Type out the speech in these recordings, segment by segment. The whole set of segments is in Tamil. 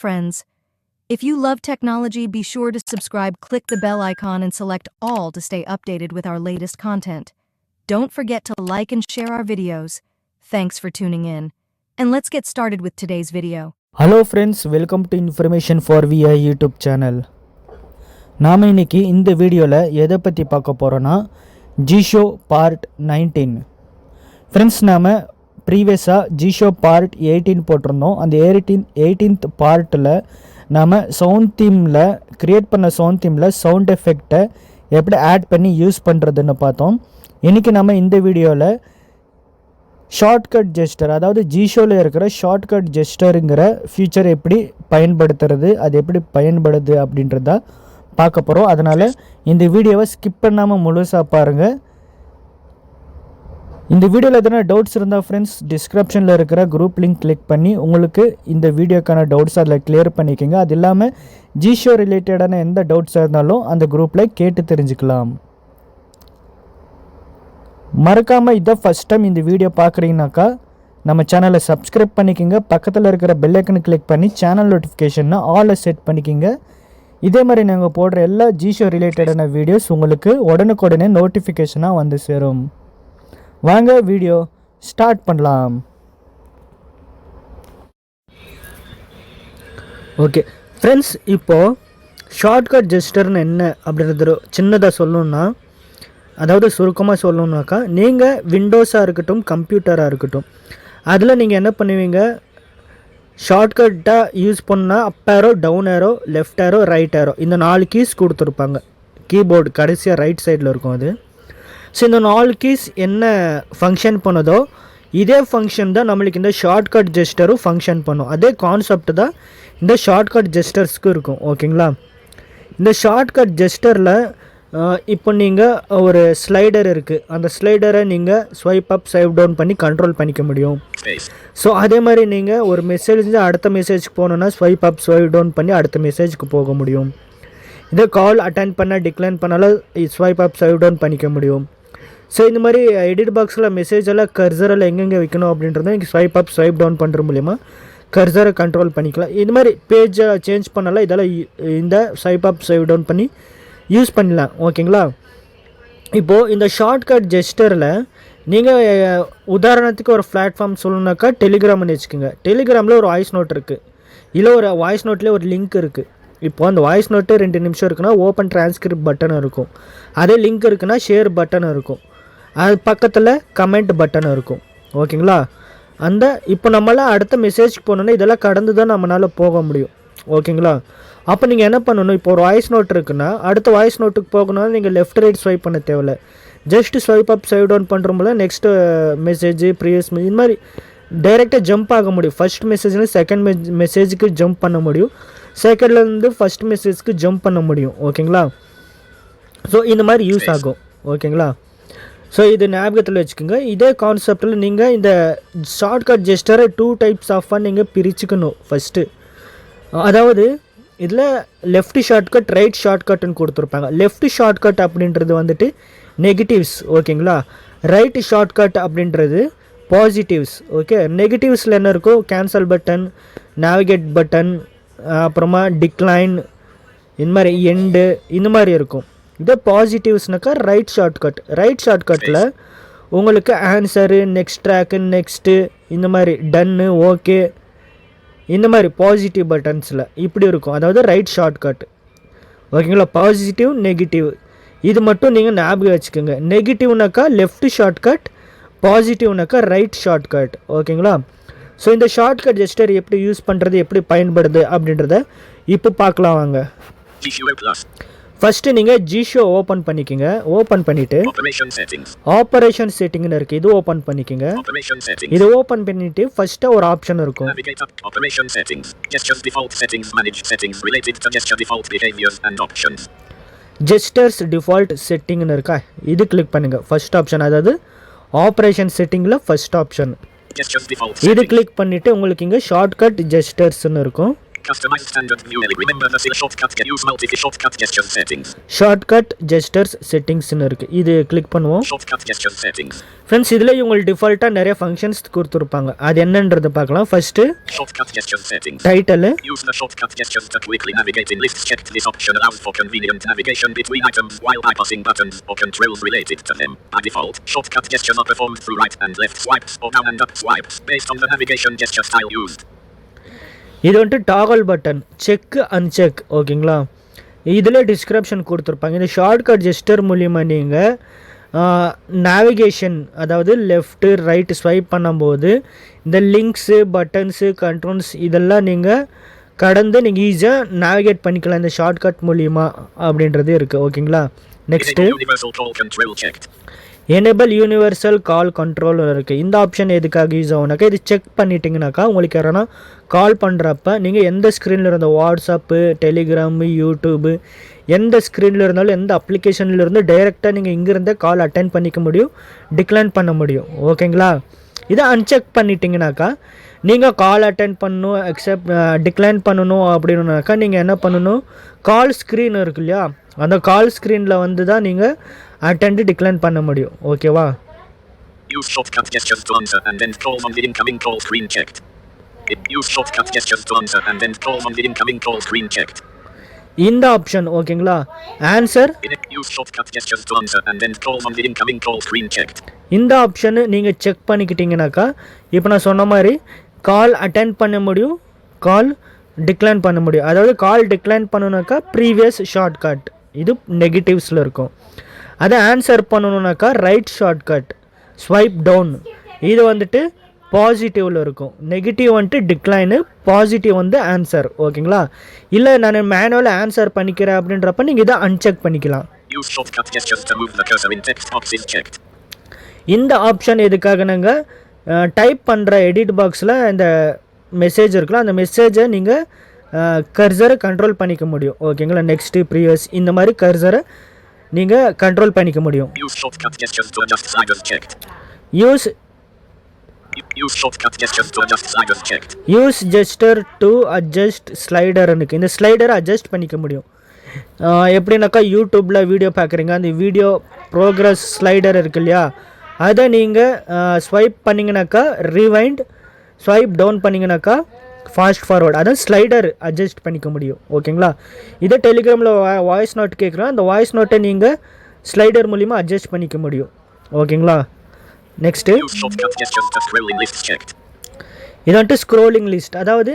friends. If you love technology, be sure to subscribe, click the bell icon, and select all to stay updated with our latest content. Don't forget to like and share our videos. Thanks for tuning in. And let's get started with today's video. Hello friends, welcome to Information for VI YouTube channel. நாம இன்னைக்கு இந்த வீடியோவில் எதை பற்றி பார்க்க போகிறோன்னா ஜிஷோ பார்ட் 19. ஃப்ரெண்ட்ஸ், நாம் ப்ரீவியஸாக ஜிஷோ பார்ட் 18 போட்டிருந்தோம். அந்த 18th பார்ட்டில் நாம் சவுண்ட் தீமில் க்ரியேட் பண்ண சவுண்ட் தீமில் சவுண்ட் எஃபெக்டை எப்படி ஆட் பண்ணி யூஸ் பண்ணுறதுன்னு பார்த்தோம். இன்றைக்கி நம்ம இந்த வீடியோவில் ஷார்ட்கட் ஜெஸ்டர், அதாவது ஜிஷோவில் இருக்கிற ஷார்ட்கட் ஜெஸ்டருங்கிற ஃபீச்சர் எப்படி பயன்படுத்துறது, அது எப்படி பயன்படுது அப்படின்றத பார்க்க போகிறோம். அதனால் இந்த வீடியோவை ஸ்கிப் பண்ணாமல் முழுசாக பாருங்கள். இந்த வீடியோவில் எதனா டவுட்ஸ் இருந்தால் ஃப்ரெண்ட்ஸ், டிஸ்கிரிப்ஷனில் இருக்கிற குரூப் லிங்க் கிளிக் பண்ணி உங்களுக்கு இந்த வீடியோக்கான டவுட்ஸ் அதில் கிளியர் பண்ணிக்கோங்க. அது இல்லாமல் ஜிஷோ ரிலேட்டடான எந்த டவுட்ஸாக இருந்தாலும் அந்த குரூப்பில் கேட்டு தெரிஞ்சுக்கலாம். மறக்காமல் இதை ஃபஸ்ட் டைம் இந்த வீடியோ பார்க்குறீங்கனாக்கா நம்ம சேனலை சப்ஸ்கிரைப் பண்ணிக்கோங்க. பக்கத்தில் இருக்கிற பெல் ஐக்கனை கிளிக் பண்ணி சேனல் நோட்டிஃபிகேஷனை ஆலை செட் பண்ணிக்கோங்க. இதே மாதிரி நாங்கள் போடுற எல்லா ஜிஷோ ரிலேட்டடான வீடியோஸ் உங்களுக்கு உடனுக்குடனே நோட்டிஃபிகேஷனாக வந்து சேரும். வாங்க வீடியோ ஸ்டார்ட் பண்ணலாம். ஓகே ஃப்ரெண்ட்ஸ், இப்போது ஷார்ட்கட் ஜெஸ்டர்னு என்ன அப்படின்றது சின்னதாக சொல்லணுன்னா, அதாவது சுருக்கமாக சொல்லணுன்னாக்கா, நீங்கள் விண்டோஸாக இருக்கட்டும் கம்ப்யூட்டராக இருக்கட்டும், அதில் நீங்கள் என்ன பண்ணுவீங்க, ஷார்ட்கட்டாக யூஸ் பண்ணால் up arrow, down arrow, left arrow, right arrow, இந்த 4 கீஸ் கொடுத்துருப்பாங்க. கீபோர்டு கடைசியாக ரைட் சைடில் இருக்கும் அது. ஸோ இந்த 4 கீஸ் என்ன ஃபங்க்ஷன் பண்ணுதோ இதே ஃபங்க்ஷன் தான் நம்மளுக்கு இந்த ஷார்ட்கட் ஜெஸ்டரும் ஃபங்க்ஷன் பண்ணும். அதே கான்செப்ட் தான் இந்த ஷார்ட்கட் ஜெஸ்டர்ஸ்க்கு இருக்கும். ஓகேங்களா? இந்த ஷார்ட்கட் ஜெஸ்டரில் இப்போ நீங்கள் ஒரு ஸ்லைடர் இருக்குது, அந்த ஸ்லைடரை நீங்கள் ஸ்வைப் அப் ஸ்வைப் டவுன் பண்ணி கண்ட்ரோல் பண்ணிக்க முடியும். ஸோ அதே மாதிரி நீங்கள் ஒரு மெசேஜ் அடுத்த மெசேஜ்க்கு போகணுன்னா ஸ்வைப் அப் ஸ்வைப் டவுன் பண்ணி அடுத்த மெசேஜ்க்கு போக முடியும். இதே கால் அட்டென்ட் பண்ண டிக்ளைன் பண்ணாலும் ஸ்வைப் அப் ஸ்வைப் டவுன் பண்ணிக்க முடியும். ஸோ இந்த மாதிரி எடிட் பாக்ஸில் மெசேஜ் எல்லாம் கர்சரெல்லாம் எங்கெங்கே வைக்கணும் அப்படின்றத நீங்கள் ஸ்வைப் அப் ஸ்வைப் டவுன் பண்ணுற மூலிமா கர்சரை கண்ட்ரோல் பண்ணிக்கலாம். இந்த மாதிரி பேஜை சேஞ்ச் பண்ணலாம், இதெல்லாம் இந்த ஸ்வைப் அப் ஸ்வைப் டவுன் பண்ணி யூஸ் பண்ணலாம். ஓகேங்களா? இப்போது இந்த ஷார்ட்கட் ஜெஸ்டரில் நீங்கள் உதாரணத்துக்கு ஒரு பிளாட்ஃபார்ம் சொல்லணுன்னாக்கா டெலிகிராம்னு வச்சுக்கோங்க. டெலிகிராமில் ஒரு வாய்ஸ் நோட் இருக்குது, இல்லை ஒரு வாய்ஸ் நோட்லேயே ஒரு லிங்க் இருக்குது. இப்போது அந்த வாய்ஸ் நோட்டு 2 நிமிஷம் இருக்குன்னா ஓப்பன் டிரான்ஸ்கிரிப்ட் பட்டன் இருக்கும், அதே லிங்க் இருக்குன்னா ஷேர் பட்டன் இருக்கும், அது பக்கத்தில் கமெண்ட் பட்டன் இருக்கும். ஓகேங்களா? அந்த இப்போ நம்மளாம் அடுத்த மெசேஜ்க்கு போகணுன்னா இதெல்லாம் கடந்து தான் நம்மளால் போக முடியும். ஓகேங்களா? அப்போ நீங்கள் என்ன பண்ணணும், இப்போ ஒரு வாய்ஸ் நோட் இருக்குன்னா அடுத்த வாய்ஸ் நோட்டுக்கு போகணுன்னா நீங்கள் லெஃப்ட் ரைட் ஸ்வைப் பண்ண தேவையில்லை, just swipe up swipe down பண்ணுறோம்ல நெக்ஸ்ட்டு மெசேஜ் ப்ரீவியஸ் இந்த மாதிரி டைரெக்டாக ஜம்ப் ஆக முடியும். ஃபஸ்ட் மெசேஜ்லேருந்து செகண்ட் மெசேஜுக்கு ஜம்ப் பண்ண முடியும், செகண்ட்லேருந்து ஃபஸ்ட் மெசேஜ்க்கு ஜம்ப் பண்ண முடியும். ஓகேங்களா? ஸோ இந்த மாதிரி யூஸ் ஆகும். ஓகேங்களா? ஸோ இது ஞாபகத்தில் வச்சுக்கோங்க. இதே கான்செப்டில் நீங்கள் இந்த ஷார்ட்கட் ஜெஸ்டரை 2 டைப்ஸ் ஆஃபாக நீங்கள் பிரிச்சுக்கணும். ஃபஸ்ட்டு, அதாவது இதில் லெஃப்ட் ஷார்ட்கட், ரைட் ஷார்ட்கட்னு கொடுத்துருப்பாங்க. லெஃப்ட் ஷார்ட்கட் அப்படின்றது வந்துட்டு நெகட்டிவ்ஸ். ஓகேங்களா? ரைட் ஷார்ட்கட் அப்படின்றது பாசிட்டிவ்ஸ். ஓகே, நெகட்டிவ்ஸில் என்ன இருக்கோ கேன்சல் பட்டன், நேவிகேட் பட்டன், அப்புறமா டிக்ளைன், இந்த மாதிரி எண்டு, இந்த மாதிரி இருக்கும். இதே பாசிட்டிவ்ஸ்னாக்கா ரைட் ஷார்ட்கட். ரைட் ஷார்ட்கட்டில் உங்களுக்கு ஆன்சரு, நெக்ஸ்ட் ட்ராக்கு, நெக்ஸ்ட்டு, இந்த மாதிரி டன்னு, ஓகே, இந்த மாதிரி பாசிட்டிவ் பட்டன்ஸில் இப்படி இருக்கும். அதாவது ரைட் ஷார்ட்கட். ஓகேங்களா? பாசிட்டிவ், நெகட்டிவ், இது மட்டும் நீங்கள் ஞாபகம் வச்சுக்கோங்க. நெகட்டிவ்னாக்கா லெஃப்ட் ஷார்ட்கட், பாசிட்டிவ்னாக்கா ரைட் ஷார்ட்கட். ஓகேங்களா? ஸோ இந்த ஷார்ட்கட் ஜெஸ்டர் எப்படி யூஸ் பண்ணுறது, எப்படி பயன்படுது அப்படின்றத இப்போ பார்க்கலாம் வாங்க. ஃபஸ்ட்டு நீங்கள் ஜிஷோ ஓப்பன் பண்ணிக்கோங்க. ஓப்பன் பண்ணிவிட்டு ஆப்ரேஷன் செட்டிங்னு இருக்குது, இது ஓப்பன் பண்ணிக்கோங்க. இது ஓப்பன் பண்ணிவிட்டு ஃபஸ்ட்டு ஒரு ஆப்ஷன் இருக்கும், ஜெஸ்டர்ஸ் டிஃபால்ட் செட்டிங்னு இருக்கா, இது கிளிக் பண்ணுங்கள். ஃபஸ்ட் ஆப்ஷன், அதாவது ஆப்ரேஷன் செட்டிங்கில் ஃபஸ்ட் ஆப்ஷன், இது கிளிக் பண்ணிவிட்டு உங்களுக்கு இங்கே ஷார்ட்கட் ஜெஸ்டர்ஸ்னு இருக்கும். Customize standard view. Remember the shortcut. Use multi-shortcut gesture settings. Shortcut gestures செட்டிங்ஸ்னு இருக்குது. இது கிளிக் பண்ணுவோம். Shortcut gesture settings. ஃப்ரெண்ட்ஸ் இதில் உங்களுக்கு டிஃபால்ட்டாக நிறைய ஃபங்க்ஷன்ஸ் கொடுத்துருப்பாங்க. அது என்னன்றது பார்க்கலாம். First Shortcut gesture settings. Title. Use the shortcut gestures to quickly navigate in lists checked. This option allows for convenient navigation between items while bypassing buttons or controls related to them. By default, shortcut gestures are performed through right and left swipes or down and up swipes based on the navigation gesture style used. இது வந்துட்டு டாகல் பட்டன் செக் அன்செக். ஓகேங்களா, இதில் டிஸ்கிரிப்ஷன் கொடுத்துருப்பாங்க. இந்த ஷார்ட்கட் ஜெஸ்டர் மூலிமா நீங்கள் நேவிகேஷன், அதாவது லெஃப்ட்டு ரைட்டு ஸ்வைப் பண்ணும்போது இந்த லிங்க்ஸு பட்டன்ஸு கண்ட்ரோல்ஸ் இதெல்லாம் நீங்கள் கடந்து நீங்கள் ஈஸியாக நேவிகேட் பண்ணிக்கலாம் இந்த ஷார்ட்கட் மூலிமா அப்படின்றது இருக்குது. ஓகேங்களா, நெக்ஸ்ட்டு எனேபிள் யூனிவர்சல் கால் கண்ட்ரோல் இருக்குது. இந்த ஆப்ஷன் எதுக்காக யூஸ் ஆகுனாக்கா, இது செக் பண்ணிட்டீங்கனாக்கா உங்களுக்கு யாரானா கால் பண்ணுறப்ப நீங்கள் எந்த ஸ்க்ரீனில் இருந்த வாட்ஸ்அப்பு, டெலிகிராமு, யூடியூபு எந்த ஸ்க்ரீனில் இருந்தாலும் எந்த அப்ளிகேஷனில் இருந்து டைரெக்டாக நீங்கள் இங்கேருந்தே கால் அட்டென்ட் பண்ணிக்க முடியும், டிக்ளைன் பண்ண முடியும். ஓகேங்களா, இதை அன்செக் பண்ணிட்டீங்கனாக்கா நீங்கள் கால் அட்டென்ட் பண்ணணும், டிக்ளைன் பண்ணணும் அப்படின்னாக்கா நீங்கள் என்ன பண்ணணும், கால் ஸ்க்ரீன் இருக்கு இல்லையா, அந்த கால் ஸ்க்ரீனில் வந்து தான் நீங்கள் அட்டெண்ட் டிக்ளைன் பண்ண முடியும். ஓகேவா, use shortcut gestures to answer and then call on the incoming call screen checked. Use shortcut gestures to answer and then call on the incoming call screen checked. இந்த ஆப்ஷன் ஓகேங்களா, answer. Use shortcut gestures to answer and then call on the incoming call screen checked. இந்த ஆப்ஷன் நீங்கள் செக் பண்ணிக்கிட்டீங்கனாக்கா இப்போ நான் சொன்ன மாதிரி கால் அட்டென்ட் பண்ண முடியும், கால் டிக்ளைன் பண்ண முடியும். அதாவது கால் டிக்ளைன் பண்ணணுனாக்கா ப்ரீவியஸ் ஷார்ட்கட் இது நெகட்டிவ்ஸில் இருக்கும். அதை ஆன்சர் பண்ணணுனாக்கா ரைட் ஷார்ட்கட் ஸ்வைப் டவுன் இது வந்துட்டு பாசிட்டிவில் இருக்கும். நெகட்டிவ் வந்துட்டு டிக்ளைனு, பாசிட்டிவ் வந்து ஆன்சர். ஓகேங்களா, இல்லை நான் மேனுவலாக ஆன்சர் பண்ணிக்கிறேன் அப்படின்றப்ப நீங்கள் இதை அன்செக் பண்ணிக்கலாம். இந்த ஆப்ஷன் எதுக்காக நாங்கள் டைப் பண்ணுற எடிட் பாக்ஸில் இந்த மெசேஜ் இருக்குல்ல, அந்த மெசேஜை நீங்கள் கர்சரை கண்ட்ரோல் பண்ணிக்க முடியும். ஓகேங்களா, நெக்ஸ்ட்டு ப்ரீவியஸ் இந்த மாதிரி கர்சரை நீங்கள் கண்ட்ரோல் பண்ணிக்க முடியும். யூஸ் ஜெஸ்டர் டு அட்ஜஸ்ட் ஸ்லைடர்னுக்கு இந்த ஸ்லைடரை அட்ஜஸ்ட் பண்ணிக்க முடியும். எப்படின்னாக்கா யூடியூப்பில் வீடியோ பார்க்குறீங்க, அந்த வீடியோ ப்ரோக்ரஸ் ஸ்லைடர் இருக்கு இல்லையா, அதை நீங்கள் ஸ்வைப் பண்ணிங்கனாக்கா ரிவைண்ட், ஸ்வைப் டவுன் பண்ணிங்கனாக்கா ஃபாஸ்ட் ஃபார்வர்ட், அதான் ஸ்லைடர் அட்ஜஸ்ட் பண்ணிக்க முடியும். ஓகேங்களா, இதை டெலிகிராமில் வாய்ஸ் நோட் கேட்குறோம், அந்த வாய்ஸ் நோட்டை நீங்கள் ஸ்லைடர் மூலிமா அட்ஜஸ்ட் பண்ணிக்க முடியும். ஓகேங்களா, நெக்ஸ்ட்டு இது வந்துட்டு ஸ்க்ரோலிங் லிஸ்ட். அதாவது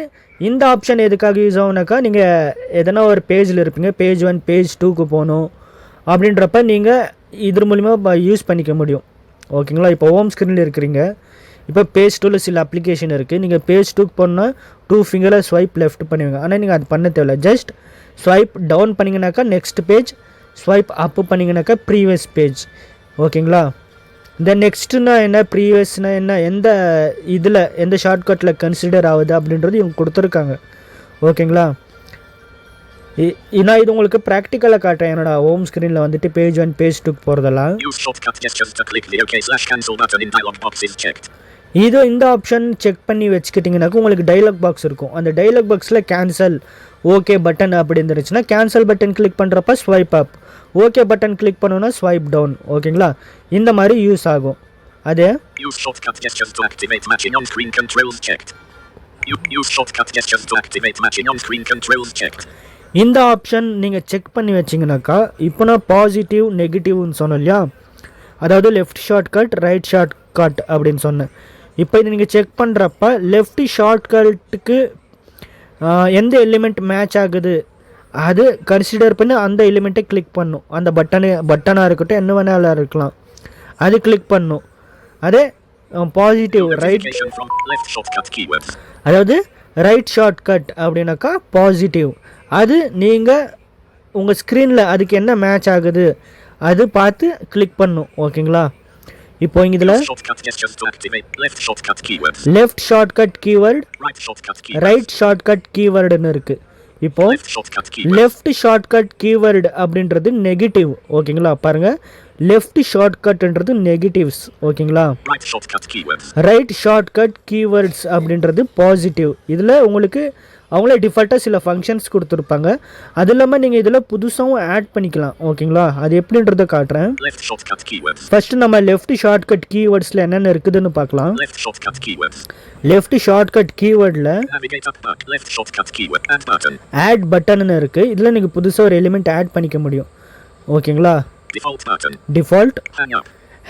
இந்த ஆப்ஷன் எதுக்காக யூஸ் ஆகுனாக்கா, நீங்கள் எதனா ஒரு பேஜில் இருப்பீங்க, பேஜ் 1 பேஜ் 2க்கு போகணும் அப்படின்றப்ப நீங்கள் இது மூலிமா யூஸ் பண்ணிக்க முடியும். ஓகேங்களா, இப்போ ஹோம் ஸ்க்ரீனில் இருக்கிறீங்க, இப்போ பேஜ் 2ல் சில அப்ளிகேஷன் இருக்குது, நீங்கள் பேஜ் 2க்கு போனால் 2 ஃபிங்கரில் ஸ்வைப் லெஃப்ட் பண்ணுவீங்க. ஆனால் நீங்கள் அது பண்ண தேவையில்ல, ஜஸ்ட் ஸ்வைப் டவுன் பண்ணிங்கனாக்கா நெக்ஸ்ட் பேஜ், ஸ்வைப் அப்பு பண்ணிங்கனாக்கா ப்ரீவியஸ் பேஜ். ஓகேங்களா, இந்த நெக்ஸ்ட்டுனா என்ன, ப்ரீவியஸ்னா என்ன, எந்த இதில் எந்த ஷார்ட்கட்டில் கன்சிடர் ஆகுது அப்படின்றது இவங்க கொடுத்துருக்காங்க. ஓகேங்களா, நான் இது உங்களுக்கு ப்ராக்டிக்கலாக காட்டுறேன். என்னோட ஹோம் ஸ்க்ரீனில் வந்துட்டு பேஜ் 1 பேஜ் 2க்கு போகிறதெல்லாம் இது இந்த ஆப்ஷன் செக் பண்ணி வச்சுக்கிட்டிங்கனாக்கா உங்களுக்கு டைலாக் பாக்ஸ் இருக்கும். அந்த டைலாக் பாக்ஸில் கேன்சல் ஓகே பட்டன் அப்படி இருந்துச்சுன்னா கேன்சல் பட்டன் கிளிக் பண்ணுறப்ப ஸ்வைப் அப், ஓகே பட்டன் கிளிக் பண்ணோன்னா ஸ்வைப் டவுன். ஓகேங்களா, இந்த மாதிரி யூஸ் ஆகும். அதே இந்த ஆப்ஷன் நீங்கள் செக் பண்ணி வச்சிங்கனாக்கா, இப்போ நான் பாசிட்டிவ் நெகட்டிவ்னு சொன்னோம் இல்லையா, அதாவது லெஃப்ட் ஷார்ட்கட் ரைட் ஷார்ட்கட் அப்படின்னு சொன்னேன். இப்போ இது நீங்கள் செக் பண்ணுறப்ப லெஃப்ட் ஷார்ட்கட்டுக்கு எந்த எலிமெண்ட் மேட்ச் ஆகுது அது கன்சிடர் பண்ணி அந்த எலிமெண்ட்டை கிளிக் பண்ணும். அந்த பட்டனாக இருக்கட்டும் என்ன வேணாலும் இருக்கலாம், அது கிளிக் பண்ணும். அதே பாசிட்டிவ் ரைட், அதாவது ரைட் ஷார்ட்கட் அப்படின்னாக்கா பாசிட்டிவ், அது நீங்கள் உங்கள் ஸ்க்ரீனில் அதுக்கு என்ன மேட்ச் ஆகுது அது பார்த்து கிளிக் பண்ணும். ஓகேங்களா, இப்போ இதில் left shortcut keyword, right shortcut கீவேர்டுன்னு இருக்குது. இப்போ லெஃப்ட் ஷார்ட்கட் கீவேர்டு அப்படின்றது நெகட்டிவ். ஓகேங்களா, பாருங்கள் லெஃப்ட் ஷார்ட்கட்ன்றது நெகட்டிவ்ஸ். ஓகேங்களா, ரைட் ஷார்ட்கட் கீவேர்ட்ஸ் அப்படின்றது பாசிட்டிவ். இதில் உங்களுக்கு அவங்களே டிஃபால்ட்டாக சில ஃபங்க்ஷன்ஸ் கொடுத்துருப்பாங்க. அது இல்லாமல் நீங்கள் இதில் புதுசாகவும் ஆட் பண்ணிக்கலாம். ஓகேங்களா, அது எப்படின்றத காட்டுறேன். ஃபஸ்ட்டு நம்ம லெஃப்ட் ஷார்ட்கட் கீவேர்ட்ஸில் என்னென்ன இருக்குதுன்னு பார்க்கலாம். லெஃப்ட் ஷார்ட்கட் கீவேர்டில் ஆட் பட்டன்னு இருக்குது. இதில் நீங்கள் புதுசாக ஒரு எலிமெண்ட் ஆட் பண்ணிக்க முடியும். ஓகேங்களா, டிஃபால்ட்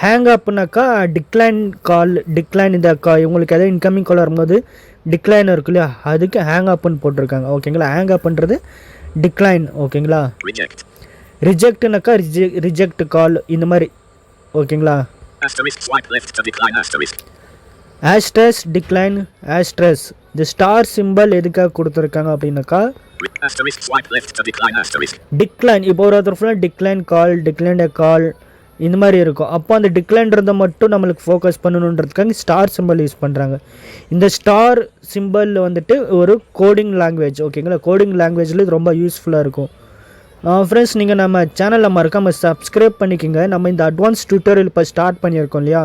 ஹேங் அப்னாக்கா டிக்ளைன் கால், டிக்ளைன் இந்த உங்களுக்கு எதாவது இன்கமிங் கால் வரும்போது டிக்ளைன் இருக்கு இல்லையா, அதுக்கு ஹேங் அப்னு போட்டிருக்காங்க. ஓகேங்களா, ஹேங் அப்ன்றது டிக்ளைன். ஓகேங்களா, ரிஜெக்ட்னாக்கா ரிஜெக்ட் கால் இந்த மாதிரி. ஓகேங்களா, ஆஸ்ட்ரஸ் டிக்ளைன் ஆஸ்ட்ரஸ். இந்த ஸ்டார் சிம்பிள் எதுக்காக கொடுத்துருக்காங்க அப்படின்னாக்கா டிக்ளைன், இப்போ ஒருத்தர் ஃபுல்லாக டிக்ளைன் கால், டிக்ளைன் கால் இந்த மாதிரி இருக்கும். அப்போ அந்த டிக்ளைன்றதை மட்டும் நம்மளுக்கு ஃபோக்கஸ் பண்ணணுன்றதுக்காக ஸ்டார் சிம்பிள் யூஸ் பண்ணுறாங்க. இந்த ஸ்டார் சிம்பிள் வந்துட்டு ஒரு கோடிங் லாங்குவேஜ். ஓகேங்களா, கோடிங் லாங்குவேஜில் இது ரொம்ப யூஸ்ஃபுல்லாக இருக்கும். ஃப்ரெண்ட்ஸ், நீங்கள் நம்ம சேனலில் மறக்காமல் சப்ஸ்கிரைப் பண்ணிக்கோங்க. நம்ம இந்த அட்வான்ஸ் டியூட்டோரியல் இப்போ ஸ்டார்ட் பண்ணியிருக்கோம் இல்லையா,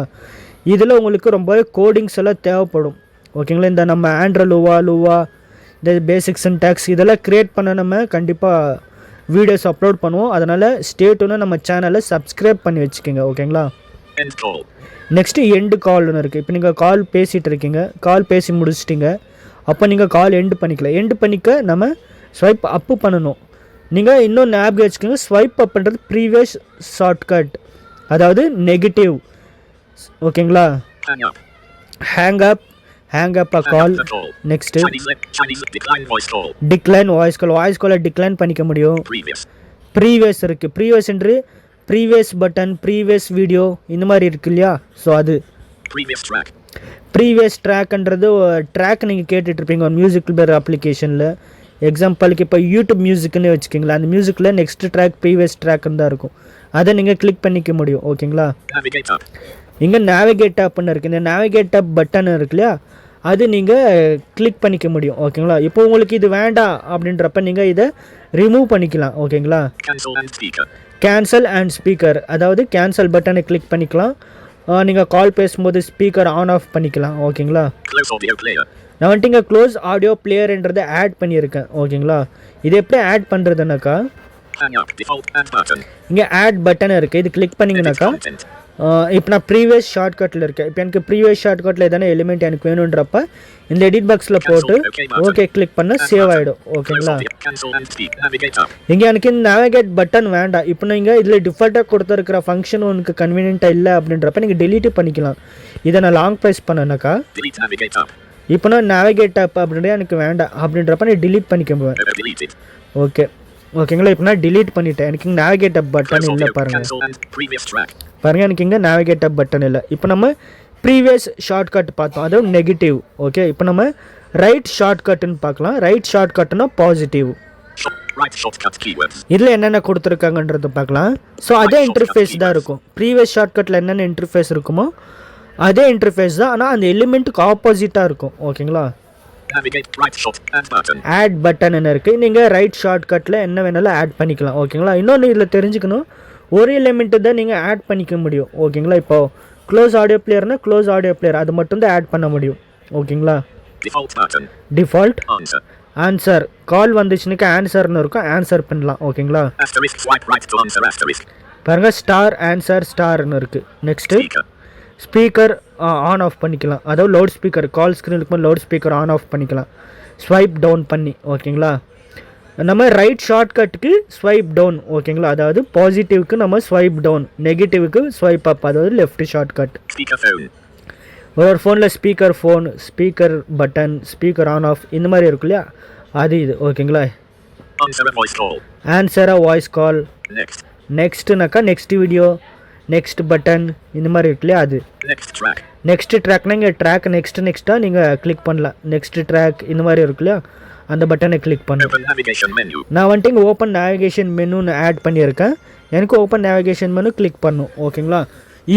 இதில் உங்களுக்கு ரொம்பவே கோடிங்ஸ் எல்லாம் தேவைப்படும். ஓகேங்களா, இந்த நம்ம ஆண்ட்ராய்டு லூவா இந்த பேசிக் சின்டாக்ஸ் இதெல்லாம் க்ரியேட் பண்ண நம்ம கண்டிப்பாக வீடியோஸ் அப்லோட் பண்ணுவோம். அதனால் ஸ்டேட்டுன்னு நம்ம சேனலை சப்ஸ்கிரைப் பண்ணி வச்சுக்கோங்க. ஓகேங்களா, நெக்ஸ்ட்டு எண்டு கால்னு இருக்குது. இப்போ நீங்கள் கால் பேசிகிட்டு இருக்கீங்க, கால் பேசி முடிச்சிட்டிங்க, அப்போ நீங்கள் கால் எண்டு பண்ணிக்கலாம். எண்டு பண்ணிக்க நம்ம ஸ்வைப் அப்பு பண்ணணும். நீங்கள் இன்னும் ஞாபகம் வச்சுக்கோங்க, ஸ்வைப் அப்புன்றது ப்ரீவியஸ் ஷார்ட்கட், அதாவது நெகட்டிவ். ஓகேங்களா, ஹேங் அப் கால். நெக்ஸ்ட் டிக்ளைன் வாய்ஸ் காலை டிக்ளைன் பண்ணிக்க முடியும். ப்ரீவியஸ் இருக்குது, ப்ரீவியஸ் என்று ப்ரீவியஸ் பட்டன், ப்ரீவியஸ் வீடியோ இந்த மாதிரி இருக்கு இல்லையா, ஸோ அது ப்ரீவியஸ் ட்ராக்ன்றது ட்ராக் நீங்கள் கேட்டுட்ருப்பீங்க ஒரு மியூசிக் பிளேயர் அப்ளிகேஷனில். எக்ஸாம்பிளுக்கு இப்போ யூடியூப் மியூசிக்னு வச்சுக்கிங்களா, அந்த மியூசிக்கில் நெக்ஸ்ட் ட்ராக் ப்ரீவியஸ் ட்ராக்னு தான் இருக்கும். அதை நீங்கள் கிளிக் பண்ணிக்க முடியும். ஓகேங்களா, இங்கே நேவிகேட் அப்னு இருக்குது. இந்த நேவிகேட் அப் பட்டன் இருக்கு இல்லையா, அது நீங்கள் கிளிக் பண்ணிக்க முடியும். ஓகேங்களா, இப்போ உங்களுக்கு இது வேண்டாம் அப்படின்றப்ப நீங்கள் இதை ரிமூவ் பண்ணிக்கலாம். ஓகேங்களா, கேன்சல் அண்ட் ஸ்பீக்கர், அதாவது கேன்சல் பட்டனை கிளிக் பண்ணிக்கலாம். நீங்கள் கால் பேசும்போது ஸ்பீக்கர் ஆன் ஆஃப் பண்ணிக்கலாம். ஓகேங்களா, நான் வந்துட்டு இங்கே க்ளோஸ் ஆடியோ பிளேயர்ன்றதை ஆட் பண்ணியிருக்கேன். ஓகேங்களா, இது எப்படி ஆட் பண்ணுறதுனாக்கா இங்கே ஆட் பட்டன் இருக்குது, இது கிளிக் பண்ணிங்கனாக்கா இப்போ நான் ப்ரீவியஸ் ஷார்ட்கட்டில் இருக்கேன். இப்போ எனக்கு ப்ரீவியஸ் ஷார்ட்கட்டில் எதான எலிமெண்ட் எனக்கு வேணுன்றப்ப இந்த எடிட் பாக்ஸில் போட்டு ஓகே கிளிக் பண்ண சேவ் ஆகிடும். ஓகேங்களா, இங்கே எனக்கு இந்த நேவிகேட் பட்டன் வேண்டாம். இப்போ நீங்கள் இதில் டிஃபால்ட்டாக கொடுத்துருக்கிற ஃபங்க்ஷன் உங்களுக்கு கன்வீனியன்ட்டாக இல்லை அப்படின்றப்ப நீங்கள் டெலீட்டு பண்ணிக்கலாம். இதை நான் லாங் ப்ரெஸ் பண்ணேனாக்கா இப்போ நான் நேவிகேட் அப் அப்படின்றது எனக்கு வேண்டாம் அப்படின்றப்ப நான் டிலீட் பண்ணிக்க போவேன். ஓகேங்களா, இப்போ நான் டிலீட் பண்ணிட்டேன். எனக்கு இங்கே நேவிகேட் அப் பட்டன் இல்லை பாருங்கள். எனக்கு இங்கே நேவிகேட் அப் பட்டன் இல்லை. இப்போ நம்ம ப்ரீவியஸ் ஷார்ட்கட் பார்த்தோம், அதுவும் நெகட்டிவ். ஓகே, இப்போ நம்ம ரைட் ஷார்ட்கட்டுன்னு பார்க்கலாம். ரைட் ஷார்ட்கட்னா பாசிட்டிவ். இதில் என்னென்ன கொடுத்துருக்காங்கன்றது பார்க்கலாம். ஸோ அதே இன்டர்ஃபேஸ் தான் இருக்கும். ப்ரீவியஸ் ஷார்ட்கட்டில் என்னென்ன இன்டர்ஃபேஸ் இருக்குமோ அதே இன்டர்ஃபேஸ் தான், ஆனால் அந்த எலிமெண்ட்டுக்கு ஆப்போசிட்டாக இருக்கும். ஓகேங்களா, ஆட் பட்டன் என்ன இருக்குது, நீங்கள் ரைட் ஷார்ட்கட்டில் என்ன வேணாலும் ஆட் பண்ணிக்கலாம். ஓகேங்களா, இன்னொன்று இதில் தெரிஞ்சுக்கணும், ஒரு எலிமெண்ட்டு தான் நீங்கள் ஆட் பண்ணிக்க முடியும். ஓகேங்களா, இப்போது க்ளோஸ் ஆடியோ பிளேயர்னா க்ளோஸ் ஆடியோ பிளேயர் அது மட்டும் தான் ஆட் பண்ண முடியும். ஓகேங்களா, டிஃபால்ட் ஆன்சர் கால் வந்துச்சுனாக்கா ஆன்சர்னு இருக்கும், ஆன்சர் பண்ணலாம். ஓகேங்களா, பாருங்கள் ஸ்டார் ஆன்சர் ஸ்டார்னு இருக்குது. நெக்ஸ்ட்டு ஸ்பீக்கர் ஆன் ஆஃப் பண்ணிக்கலாம், அதாவது லவுட் ஸ்பீக்கர் கால் ஸ்க்ரீன் இருக்கும்போது லவுட் ஸ்பீக்கர் ஆன் ஆஃப் பண்ணிக்கலாம் ஸ்வைப் டவுன் பண்ணி. ஓகேங்களா, நம்ம ரைட் ஷார்ட்கட்டுக்கு ஸ்வைப் டவுன். ஓகேங்களா, அதாவது பாசிட்டிவ்க்கு நம்ம ஸ்வைப் டவுன், நெகட்டிவ்க்கு ஸ்வைப் அப், அதாவது லெஃப்ட் ஷார்ட்கட். ஒரு ஃபோனில் speaker button, speaker on off இந்த மாதிரி இருக்கு இல்லையா, அது இது. ஓகேங்களா, ஆன்சரா வாய்ஸ் கால். நெக்ஸ்ட்னாக்கா நெக்ஸ்ட் வீடியோ, நெக்ஸ்ட் பட்டன் இந்த மாதிரி இருக்கு இல்லையா, அது நெக்ஸ்ட் ட்ராக்னா இங்கே ட்ராக் நெக்ஸ்ட்டாக நீங்கள் கிளிக் பண்ணலாம். நெக்ஸ்ட் ட்ராக் இந்த மாதிரி இருக்கு இல்லையா, அந்த பட்டனை கிளிக் பண்ணுறேன். நான் வந்துட்டு இங்கே ஓப்பன் நேவிகேஷன் மெனுன்னு ஆட் பண்ணியிருக்கேன். எனக்கு ஓப்பன் நேவிகேஷன் மெனு கிளிக் பண்ணும். ஓகேங்களா,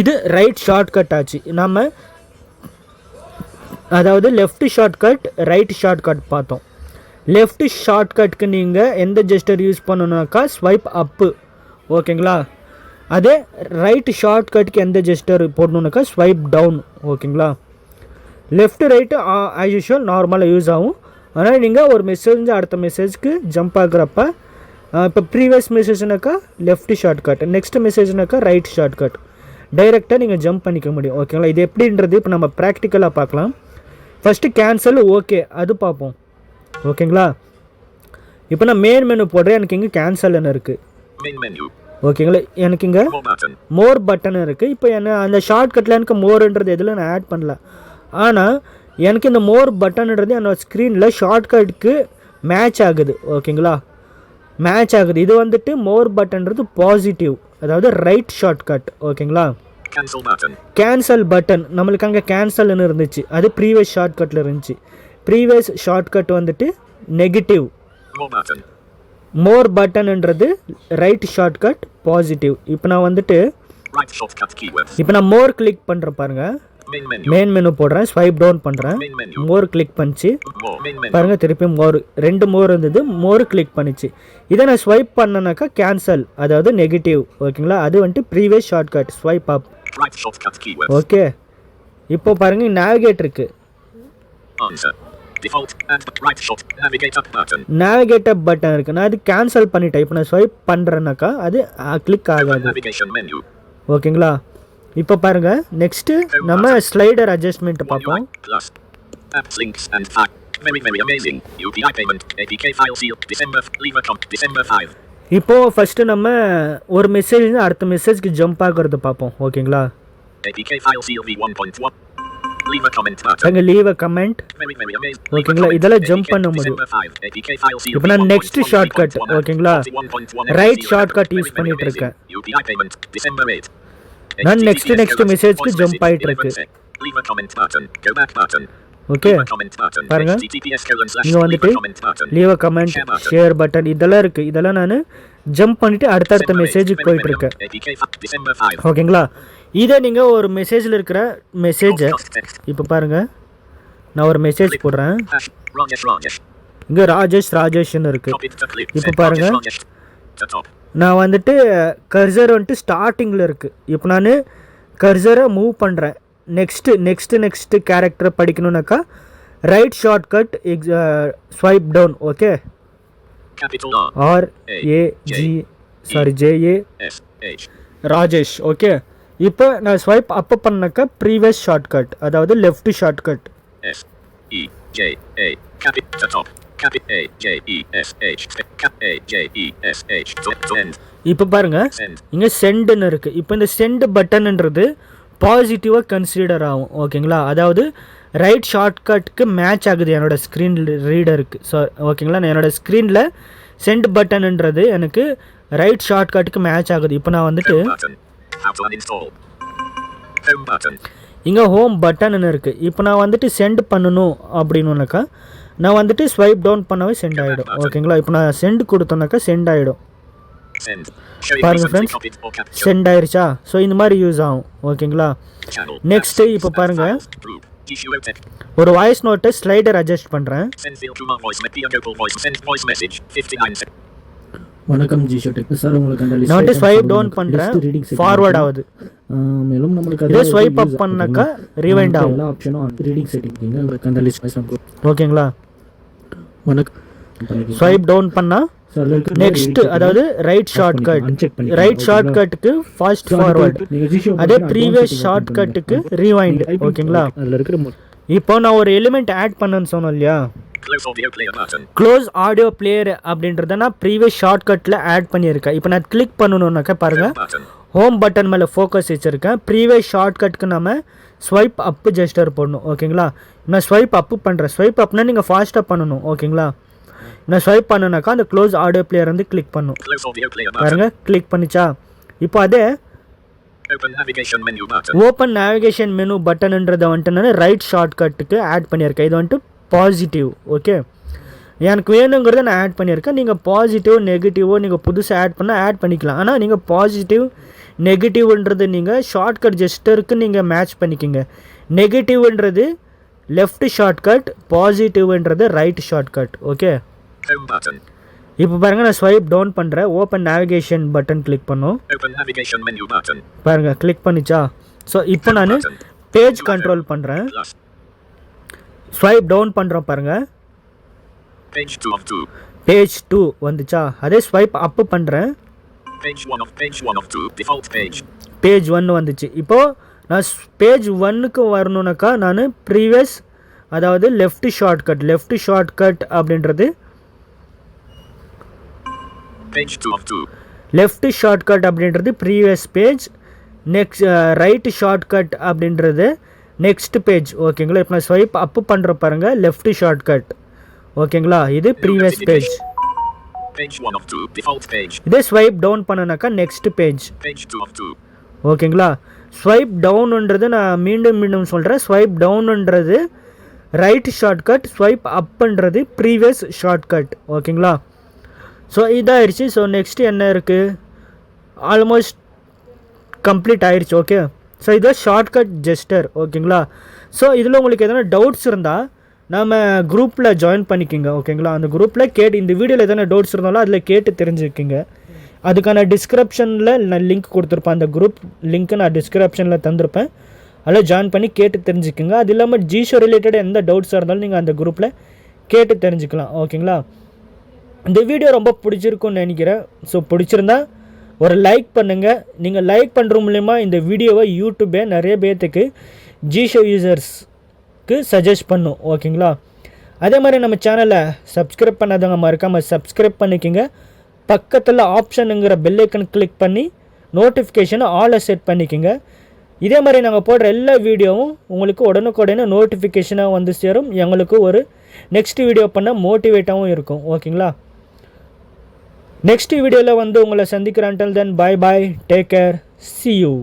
இது ரைட் ஷார்ட்கட் ஆச்சு. நம்ம அதாவது லெஃப்ட் ஷார்ட்கட் ரைட் ஷார்ட்கட் பார்த்தோம். லெஃப்ட் ஷார்ட்கட்க்கு நீங்கள் எந்த ஜெஸ்டர் யூஸ் பண்ணணுனாக்கா ஸ்வைப் அப்பு. ஓகேங்களா, அதே ரைட் ஷார்ட்கட்டுக்கு எந்த ஜெஸ்டர் போடணுனாக்கா ஸ்வைப் டவுன். ஓகேங்களா, லெஃப்ட் ரைட்டு ஆஸ் யூஷுவல் நார்மலாக யூஸ் ஆகும். ஆனால் நீங்கள் ஒரு மெசேஜ் அடுத்த மெசேஜ்க்கு ஜம்ப் ஆகுறப்ப இப்போ ப்ரீவியஸ் மெசேஜ்னாக்கா லெஃப்ட் ஷார்ட்கட், நெக்ஸ்ட் மெசேஜ்னாக்கா ரைட் ஷார்ட்கட், டைரெக்டாக நீங்கள் ஜம்ப் பண்ணிக்க முடியும். ஓகேங்களா, இது எப்படின்றது இப்போ நம்ம ப்ராக்டிக்கலாக பார்க்கலாம். ஃபஸ்ட்டு கேன்சல், ஓகே அது பார்ப்போம். ஓகேங்களா, இப்போ நான் மெயின் மெனு போடுறேன், எனக்கு இங்கே கேன்சல்னு இருக்குது. ஓகேங்களா, எனக்கு இங்கே மோர் பட்டன் இருக்குது. இப்போ என்ன அந்த ஷார்ட்கட்டில் எனக்கு மோர்ன்றது எதில் நான் ஆட் பண்ணல. ஆனால் எனக்கு இந்த மோர் பட்டன்ன்றது என்னோடய ஸ்க்ரீனில் ஷார்ட்கட்டுக்கு மேட்ச் ஆகுது. ஓகேங்களா, மேட்ச் ஆகுது. இது வந்துட்டு மோர் பட்டன்றது பாசிட்டிவ், அதாவது ரைட் ஷார்ட்கட். ஓகேங்களா, கேன்சல் பட்டன் நம்மளுக்கு அங்கே கேன்சல்னு இருந்துச்சு, அது ப்ரீவியஸ் ஷார்ட்கட்டில் இருந்துச்சு. ப்ரீவியஸ் ஷார்ட்கட் வந்துட்டு நெகட்டிவ், மோர் பட்டன்ன்றது ரைட் ஷார்ட்கட் பாசிட்டிவ். இப்போ நான் வந்துட்டு இப்போ நான் மோர் கிளிக் பண்ணுறேன் பாருங்கள், மெயின் மெனு போடுறேன், ஸ்வைப் டவுன் பண்ணுறேன், மோர் கிளிக் பண்ணிச்சு பாருங்கள், திருப்பி மோர் 2 மோர் இருந்தது, மோர் கிளிக் பண்ணிச்சு. இதை நான் ஸ்வைப் பண்ணனாக்கா கேன்சல், அதாவது நெகட்டிவ். ஓகேங்களா, அது வந்துட்டு ப்ரீவியஸ் ஷார்ட்கட் ஸ்வைப் அப். ஓகே, இப்போ பாருங்கள் நேவிகேட் இருக்குது, நேவிகேட் அப் பட்டன் இருக்குது. நான் அது கேன்சல் பண்ணிட்டேன். இப்போ நான் ஸ்வைப் பண்ணுறேன்னாக்கா அது கிளிக் ஆகாது. ஓகேங்களா, இப்போ பாருங்க, நெக்ஸ்ட் நம்ம ஸ்லைடர் அட்ஜஸ்ட்மெண்ட் பார்ப்போம். இப்போ ஃபர்ஸ்ட் நம்ம ஒரு மெசேஜ் அடுத்த மெசேஜ்க்கு ஜம்ப் ஆகுறது பார்ப்போம். ஓகேங்களா, அங்க லீவ் அ கமெண்ட். ஓகேங்களா, இதெல்லாம் ஜம்ப் பண்ண முடியும். இப்போ நான் நெக்ஸ்ட் ஷார்ட்கட், ஓகேங்களா, ரைட் ஷார்ட்கட் யூஸ் பண்ணிட்டு இருக்கேன். நான் நெக்ஸ்ட் மெசேஜ்க்கு ஜம்ப் ஆயிட்டு இருக்கு. ஓகே, பாருங்க, இங்க வந்துட்டு லீவ் அ கமெண்ட், ஷேர் பட்டன் இதெல்லாம் இருக்கு. இதெல்லாம் நான் ஜம்ப் பண்ணிட்டு அடுத்தடுத்த மெசேஜுக்கு போயிட்டு இருக்கேன். ஓகேங்களா, இதை நீங்க ஒரு மெசேஜில் இருக்கிற மெசேஜை இப்போ பாருங்க, நான் ஒரு மெசேஜ் போடுறேன், இங்க ராஜேஷ்னு இருக்கு. இப்போ பாருங்க, நான் வந்துட்டு கர்சர் வந்துட்டு ஸ்டார்டிங்கில் இருக்குது. இப்போ நான் கர்சரை மூவ் பண்ணுறேன். நெக்ஸ்ட்டு கேரக்டரை படிக்கணுன்னாக்கா right shortcut swipe down. Okay, JASH Rajesh. Okay, இப்போ நான் ஸ்வைப் அப் பண்ணாக்கா ப்ரீவியஸ் ஷார்ட்கட், அதாவது லெஃப்ட் ஷார்ட்கட். இப்போ பாருங்க, இங்க சென்ட்னு இருக்கு. இப்போ இந்த சென்ட் பட்டன்ன்றது பாசிட்டிவாக கன்சிடர் ஆகும். ஓகேங்களா, அதாவது ரைட் ஷார்ட்கட்டுக்கு மேட்ச் ஆகுது என்னோட ஸ்க்ரீன் ரீடருக்கு. ஸோ ஓகேங்களா, நான் என்னோட ஸ்க்ரீனில் சென்ட் பட்டன்ன்றது எனக்கு ரைட் ஷார்ட்கட்டுக்கு மேட்ச் ஆகுது. இப்போ நான் வந்துட்டு இங்கே ஹோம் பட்டன் இருக்குது. இப்போ நான் வந்துட்டு சென்ட் பண்ணணும் அப்படின்னாக்கா நான் வந்துட்டு ஸ்வைப் டவுன் பண்ணவே சென்ட் ஆகிடும். ஓகேங்களா, இப்போ நான் சென்ட் கொடுத்தோன்னாக்கா சென்ட் ஆகிடும். பாருங்கள் ஃப்ரெண்ட்ஸ், சென்ட் ஆயிடுச்சா? ஸோ இந்த மாதிரி யூஸ் ஆகும். ஓகேங்களா, நெக்ஸ்ட்டு இப்போ பாருங்கள், ஒரு வாய்ஸ் நோட்டை ஸ்லைடர் அட்ஜஸ்ட் பண்ணுறேன். வணக்கம் ஜிஷோ டெக் சார், உங்களுக்கு அந்த நான் வந்து ஸ்வைப் டவுன் பண்றேன், ஃபார்வர்ட் ஆகுது. மேலும் நமக்கு இதே ஸ்வைப் அப் பண்ணாக்கா ரிவைண்ட் ஆகும். எல்லா ஆப்ஷனும் ரீடிங் செட்டிங் நீங்க உங்களுக்கு அந்த லிஸ்ட் வைஸ் நமக்கு. ஓகேங்களா, வணக்கம். ஸ்வைப் டவுன் பண்ணா நெக்ஸ்ட், அதாவது ரைட் ஷார்ட்கட்டுக்கு ஃபாஸ்ட் ஃபார்வர்ட், அதே ப்ரீவியஸ் ஷார்ட்கட்டுக்கு ரிவைண்ட். ஓகேங்களா, அதுல இருக்கிற இப்போ நான் ஒரு எலிமெண்ட் ஆட் பண்ணேன்னு சொன்னேன் இல்லையா, க்ளோஸ் ஆடியோ பிளேயர் அப்படின்றத நான் ப்ரீவியஸ் ஷார்ட்கட்டில் ஆட் பண்ணியிருக்கேன். இப்போ நான் கிளிக் பண்ணணுன்னாக்கா பாருங்கள், ஹோம் பட்டன் மேலே ஃபோக்கஸ் வச்சுருக்கேன். ப்ரீவியஸ் ஷார்ட்கட்டுக்கு நம்ம ஸ்வைப் அப்பு ஜெஸ்டர் போடணும். ஓகேங்களா, நான் ஸ்வைப் அப்பு பண்ணுறேன். ஸ்வைப் அப்னா நீங்கள் ஃபாஸ்ட்டாக பண்ணணும். ஓகேங்களா, நான் ஸ்வைப் பண்ணனாக்கா அந்த க்ளோஸ் ஆடியோ பிளேயர் வந்து கிளிக் பண்ணும். பாருங்கள், கிளிக் பண்ணிச்சா? இப்போ அதே ஓப்பன் நேவிகேஷன் மெனு பட்டன்ன்றதை வந்துட்டு நான் ரைட் ஷார்ட்கட்டுக்கு ஆட் பண்ணியிருக்கேன். இது வந்துட்டு பாசிட்டிவ். ஓகே, எனக்கு வேணுங்கிறத நான் ஆட் பண்ணியிருக்கேன். நீங்கள் பாசிட்டிவ் நெகட்டிவோ நீங்கள் புதுசாக ஆட் பண்ணால் ஆட் பண்ணிக்கலாம். ஆனால் நீங்கள் பாசிட்டிவ் நெகட்டிவ்ன்றது நீங்கள் ஷார்ட்கட் ஜெஸ்டருக்கு நீங்கள் மேட்ச் பண்ணிக்கிங்க. நெகட்டிவ்ன்றது லெஃப்ட் ஷார்ட்கட், பாசிட்டிவ்ன்றது ரைட் ஷார்ட்கட். ஓகே, இப்போ பாருங்கள், நான் ஸ்வைப் டவுன் பண்ணுறேன், ஓப்பன் நேவிகேஷன் பட்டன் கிளிக் பண்ணும். பாருங்கள், கிளிக் பண்ணிச்சா? ஸோ இப்போ நான் பேஜ் கண்ட்ரோல் பண்ணுறேன், ஸ்வைப் டவுன் பண்ணுறோம் பாருங்கள். Page 2 of 2. பேஜ் 2 வந்துச்சா? அதே ஸ்வைப் அப் பண்ணுறேன். Page 1 of 2. Default page. Page 1 வந்துச்சு. இப்போது நான் பேஜ் 1க்கு வரணுனாக்கா நான் ப்ரீவியஸ், அதாவது லெஃப்ட் ஷார்ட்கட் அப்படின்றது Page 2 of 2. லெஃப்ட் ஷார்ட்கட் அப்படின்றது previous page. Next right shortcut அப்படின்றது நெக்ஸ்ட் பேஜ். ஓகேங்களா? இப்போ நான் ஸ்வைப் அப் பண்ணுற பாருங்கள், லெஃப்ட் ஷார்ட்கட். ஓகேங்களா? இது previous page. Page 1 of 2. Default page. இதே ஸ்வைப் டவுன் பண்ணனாக்கா நெக்ஸ்ட் பேஜ். Page 2 of 2. ஓகேங்களா? ஸ்வைப் டவுன்ன்றது நான் மீண்டும் சொல்கிறேன். ஸ்வைப் டவுன்ன்றது ரைட் ஷார்ட்கட், ஸ்வைப் அப்புன்றது ப்ரீவியஸ் ஷார்ட்கட். ஓகேங்களா? ஸோ இதாகிடுச்சு. ஸோ நெக்ஸ்ட்டு என்ன இருக்குது? ஆல்மோஸ்ட் கம்ப்ளீட் ஆயிடுச்சு. ஓகே, ஸோ இதான் ஷார்ட்கட் ஜெஸ்டர். ஓகேங்களா? ஸோ இதில் உங்களுக்கு எதனா டவுட்ஸ் இருந்தால் நம்ம குரூப்பில் ஜாயின் பண்ணிக்கோங்க. ஓகேங்களா? அந்த குரூப்பில் இந்த வீடியோவில் எதனா டவுட்ஸ் இருந்தாலும் அதில் கேட்டு தெரிஞ்சுக்கிங்க. அதுக்கான டிஸ்கிரிப்ஷனில் நான் லிங்க் கொடுத்துருப்பேன். அந்த குரூப் லிங்க்கு நான் டிஸ்கிரிப்ஷனில் தந்திருப்பேன். அதில் ஜாயின் பண்ணி கேட்டு தெரிஞ்சுக்கோங்க. அது இல்லாமல் ஜிஷோ ரிலேட்டட் எந்த டவுட்ஸாக இருந்தாலும் நீங்கள் அந்த குரூப்பில் கேட்டு தெரிஞ்சுக்கலாம். ஓகேங்களா? இந்த வீடியோ ரொம்ப பிடிச்சிருக்குன்னு நினைக்கிறேன். ஸோ பிடிச்சிருந்தா ஒரு லைக் பண்ணுங்கள். நீங்கள் லைக் பண்ணுற மூலிமா இந்த வீடியோவை யூடியூபே நிறைய பேர்த்துக்கு ஜிஷோ யூசர்ஸ்க்கு சஜஸ்ட் பண்ணும். ஓகேங்களா? அதே மாதிரி நம்ம சேனலை சப்ஸ்கிரைப் பண்ணாதவங்க மறக்காமல் சப்ஸ்கிரைப் பண்ணிக்கோங்க. பக்கத்தில் ஆப்ஷனுங்கிற பெல் ஐக்கன் கிளிக் பண்ணி நோட்டிஃபிகேஷனை ஆலை செட் பண்ணிக்கோங்க. இதே மாதிரி நாங்கள் போடுற எல்லா வீடியோவும் உங்களுக்கு உடனுக்குடனே நோட்டிஃபிகேஷனாக வந்து சேரும். எங்களுக்கு ஒரு நெக்ஸ்ட் வீடியோ பண்ண மோட்டிவேட்டாகவும் இருக்கும். ஓகேங்களா? நெக்ஸ்ட் வீடியோவில் வந்து உங்களை சந்திக்கிறேன். until then, bye bye, take care, see you.